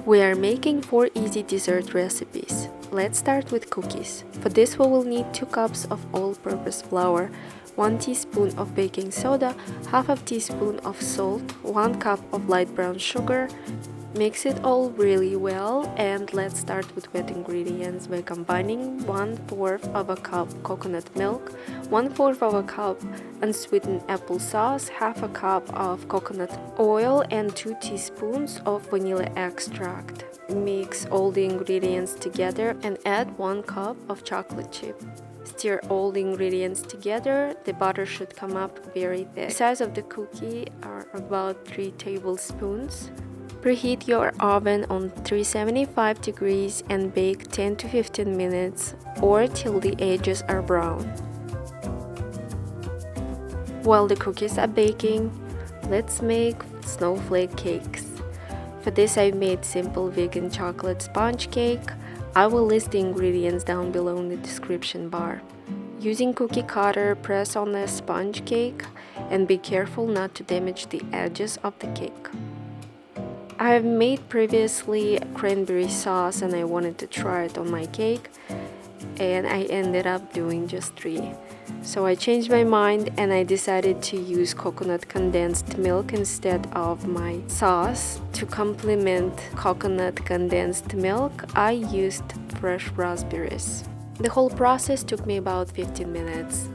We are making 4 easy dessert recipes. Let's start with cookies. For this we will need 2 cups of all-purpose flour, 1 teaspoon of baking soda, half a teaspoon of salt, 1 cup of light brown sugar. Mix it all really well, and let's start with wet ingredients by combining 1/4 of a cup coconut milk, 1/4 of a cup unsweetened applesauce, half a cup of coconut oil, and 2 teaspoons of vanilla extract. Mix all the ingredients together and add 1 cup of chocolate chip. Stir all the ingredients together. The butter should come up very thick. The size of the cookie are about 3 tablespoons. Preheat your oven on 375 degrees and bake 10 to 15 minutes or till the edges are brown. While the cookies are baking, let's make snowflake cakes. For this I made simple vegan chocolate sponge cake. I will list the ingredients down below in the description bar. Using cookie cutter, press on the sponge cake and be careful not to damage the edges of the cake. I have made previously cranberry sauce and I wanted to try it on my cake, and I ended up doing just 3. So I changed my mind and I decided to use coconut condensed milk instead of my sauce. To complement coconut condensed milk, I used fresh raspberries. The whole process took me about 15 minutes.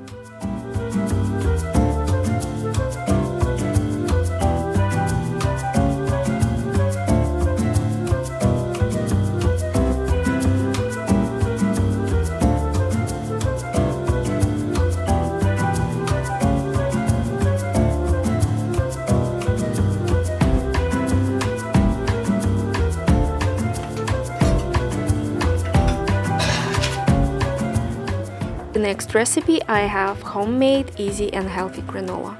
The next recipe, I have homemade, easy and healthy granola.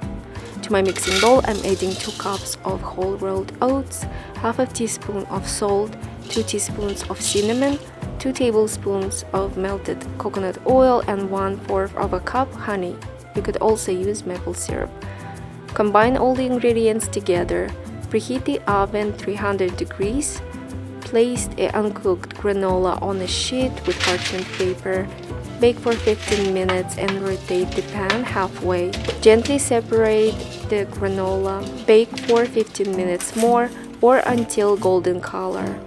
To my mixing bowl, I'm adding 2 cups of whole rolled oats, half a teaspoon of salt, 2 teaspoons of cinnamon, 2 tablespoons of melted coconut oil, and 1/4 of a cup honey. You could also use maple syrup. Combine all the ingredients together. Preheat the oven 300 degrees. Place the uncooked granola on a sheet with parchment paper. Bake for 15 minutes and rotate the pan halfway. Gently separate the granola. Bake for 15 minutes more or until golden color.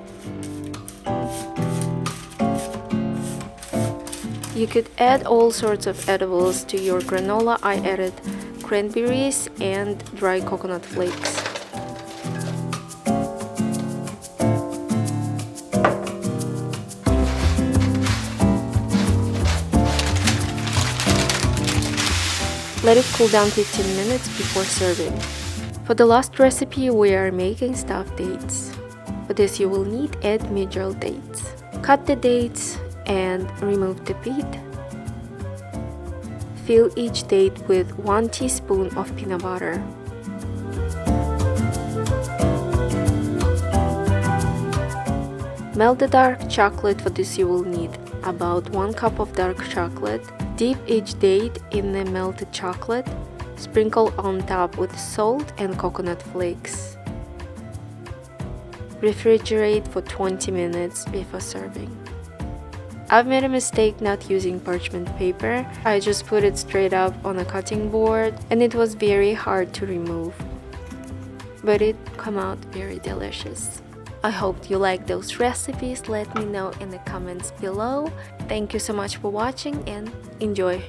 You could add all sorts of edibles to your granola. I added cranberries and dry coconut flakes. Let it cool down 15 minutes before serving. For the last recipe, we are making stuffed dates. For this you will need 8 medium dates. Cut the dates and remove the pit. Fill each date with 1 teaspoon of peanut butter. Melt the dark chocolate. For this you will need about 1 cup of dark chocolate. Dip each date in the melted chocolate. Sprinkle on top with salt and coconut flakes. Refrigerate for 20 minutes before serving. I've made a mistake not using parchment paper. I just put it straight up on a cutting board and it was very hard to remove. But it came out very delicious. I hope you like those recipes. Let me know in the comments below. Thank you so much for watching and enjoy!